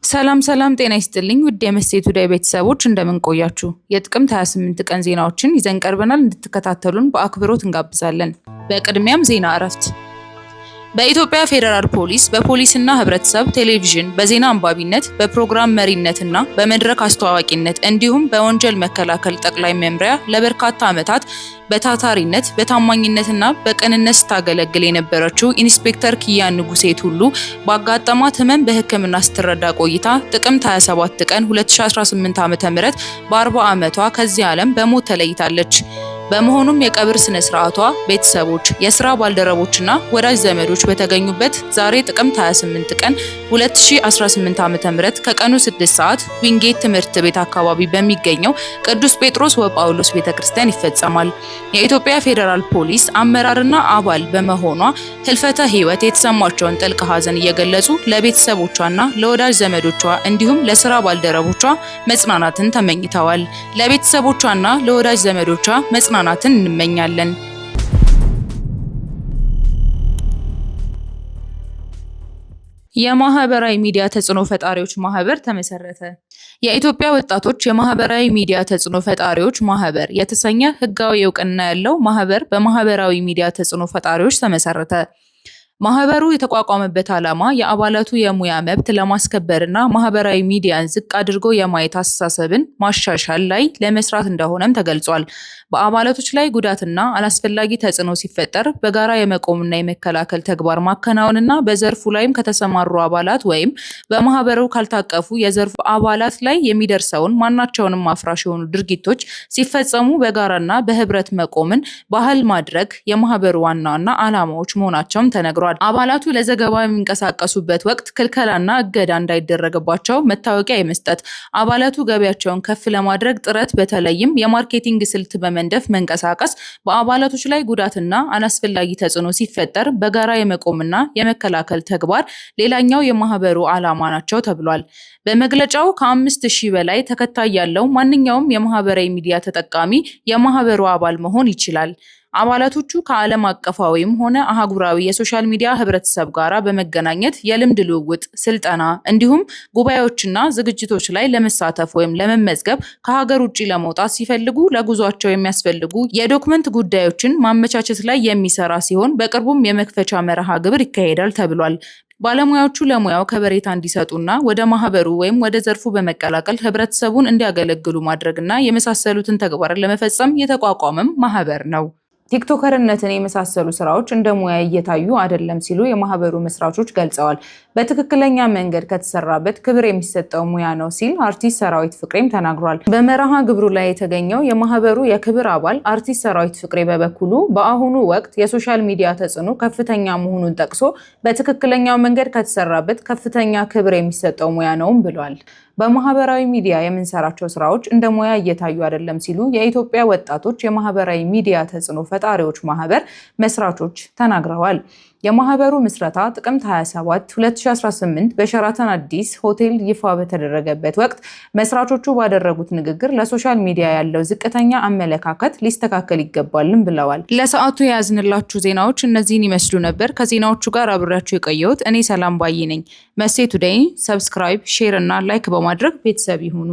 ሰላም ጤና ይስጥልኝ ውድ የመሴቱ ቱዴይ ቤተሰቦች እንደምን ቆያችሁ? የጥቅምት 28 ቀን ዜናዎችን ይዘን ቀርበናል። እንድትከታተሉን በአክብሮት እንጋብዛለን። በቅድሚያም ዜና እረፍት። በኢትዮጵያ ፌዴራል ፖሊስ በፖሊስና ህብረተሰብ ቴሌቪዥን በዜና አንባቢነት በፕሮግራም መሪነትና በመድረክ አስተዋዋቂነት እንዲሁም በወንጀል መከላከል ጠቅላይ መምሪያ ለበርካታ ዓመታት በታታሪነት በታማኝነትና በቅንነት ስታገለግል የነበረችው ኢንስፔክተር ኪያ ንጉሴ ቱሉ ባጋጠማት ህመም በሕክምና ስትረዳ ቆይታ ጥቅምት 27 ቀን 2018 ዓ.ም በ40 ዓመቷ ከዚህ ዓለም በሞት ተለይታለች። በመሆኑም የቀብር ስነ ስርዓቷ ቤተሰቦች፣ የስራ ባልደረቦችና ወዳጅ ዘመዶች በተገኙበት ዛሬ ጥቅምት 28 ቀን 2018 ዓ.ም ከቀኑ 6 ሰዓት ዊንጌት ትምህርት ቤት አካባቢ በሚገኘው ቅዱስ ጴጥሮስ ወጳውሎስ ቤተክርስቲያን ይፈጸማል። የኢትዮጵያ ፌዴራል ፖሊስ አመራርና አባል በመሆኗ ህልፈተ ህይወት የተሰማቸውን ጥልቅ ሐዘን እየገለጹ ለቤተሰቦቿና ለወዳጅ ዘመዶቿ እንዲሁም ለስራ ባልደረቦቿ መጽናናትን ተመኝተዋል። ለቤተሰቦቿና ለወዳጅ ዘመዶቿ መጽናናትን እንመኛለን። የማህበራዊ ሚዲያ ተጽዕኖ ፈጣሪዎች ማህበር ተመሰረተ። የኢትዮጵያ ወጣቶች የማህበራዊ ሚዲያ ተጽዕኖ ፈጣሪዎች ማህበር የተሰኘ ህጋዊ እውቅና ያለው ማህበር በማህበራዊ ሚዲያ ተጽዕኖ ፈጣሪዎች ተመሰረተ። ማህበሩ የተቋቋመበት ዓላማ የአባላቱ የሙያ መብት ለማስከበርና ማህበራዊ ሚዲያን ዝቅ አድርጎ የማየት አስተሳሰብን ማሻሻል ላይ ለመስራት እንደሆነም ተገልጿል። በአባላቶች ላይ ጉዳትና አላስፈላጊ ተጽዕኖ ሲፈጠር በጋራ የመቆምና የመከላከል ተግባር ማከናወንና በዘርፉ ላይም ከተሰማሩ አባላት ወይም በማህበሩ ካልታቀፉ የዘርፉ አባላት ላይ የሚደርሰውን ማናቸውንም አፍራሽ የሆኑ ድርጊቶች ሲፈጸሙ በጋራና በህብረት መቆምን ባህል ማድረግ የማህበሩ ዋና ዓላማዎች መሆናቸውም ተነግሯል። አባላቱ ለዘገባ የሚንቀሳቀሱበት ወቅት ክልከላና እገዳ እንዳይደረግባቸው መታወቂያ የመስጠት፣ አባላቱ ገቢያቸውን ከፍ ለማድረግ ጥረት በተለይም የማርኬቲንግ ስልት በመንደፍ መንቀሳቀስ፣ በአባላቶች ላይ ጉዳትና አላስፈላጊ ተጽዕኖ ሲፈጠር በጋራ የመቆምና የመከላከል ተግባር ሌላኛው የማህበሩ ዓላማ ናቸው ተብሏል። በመግለጫው ከ5000 በላይ ተከታይ ያለው ማንኛውም የማህበራዊ ሚዲያ ተጠቃሚ የማህበሩ አባል መሆን ይችላል። አባላቶቹ ከዓለም አቀፋዊም ሆነ አህጉራዊ የሶሻል ሚዲያ ህብረተሰብ ጋራ በመገናኘት የልምድ ልውውጥ፣ ስልጠና እንዲሁም ጉባኤዎችና ዝግጅቶች ላይ ለመሳተፍ ወይም ለመመዝገብ ከሀገር ውጭ ለመውጣት ሲፈልጉ ለጉዟቸው የሚያስፈልጉ የዶክመንት ጉዳዮችን ማመቻቸት ላይ የሚሰራ ሲሆን በቅርቡም የመክፈቻ መርሃ ግብር ይካሄዳል ተብሏል። ባለሙያዎቹ ለሙያው ከበሬታ እንዲሰጡና ወደ ማህበሩ ወይም ወደ ዘርፉ በመቀላቀል ህብረተሰቡን እንዲያገለግሉ ማድረግና የመሳሰሉትን ተግባራት ለመፈጸም የተቋቋመም ማህበር ነው። ቲክቶከርነትን የመሳሰሉ ስራዎች እንደ ሙያ እየታዩ አይደለም ሲሉ የማህበሩ መስራቾች ገልጸዋል። በትክክለኛ መንገድ ከተሰራበት ክብር የሚሰጠው ሙያ ነው ሲል አርቲስት ሰራዊት ፍቅሬም ተናግሯል። በመርሃ ግብሩ ላይ የተገኘው የማህበሩ የክብር አባል አርቲስት ሰራዊት ፍቅሬ በበኩሉ በአሁኑ ወቅት የሶሻል ሚዲያ ተጽዕኖ ከፍተኛ መሆኑን ጠቅሶ በትክክለኛው መንገድ ከተሰራበት ከፍተኛ ክብር የሚሰጠው ሙያ ነውም ብሏል። በማህበራዊ ሚዲያ የምንሰራቸው ስራዎች እንደ ሙያ እየታዩ አይደለም ሲሉ የኢትዮጵያ ወጣቶች የማህበራዊ ሚዲያ ተጽዕኖ ፈጣሪዎች ማህበር መስራቾች ተናግረዋል። የማህበሩ ምስረታ ጥቅምት 27 2018 በሸራተን አዲስ ሆቴል ይፋ በተደረገበት ወቅት መስራቾቹ ባደረጉት ንግግር ለሶሻል ሚዲያ ያለው ዝቅተኛ አመለካከት ሊስተካከል ይገባልም ብለዋል። ለሰዓቱ የያዝንላችሁ ዜናዎች እነዚህን ይመስሉ ነበር። ከዜናዎቹ ጋር አብሬያችሁ የቆየሁት እኔ ሰላም ባይ ነኝ። መሴ ቱዴይ ሰብስክራይብ፣ ሼር እና ላይክ በማድረግ ቤተሰብ ይሁኑ።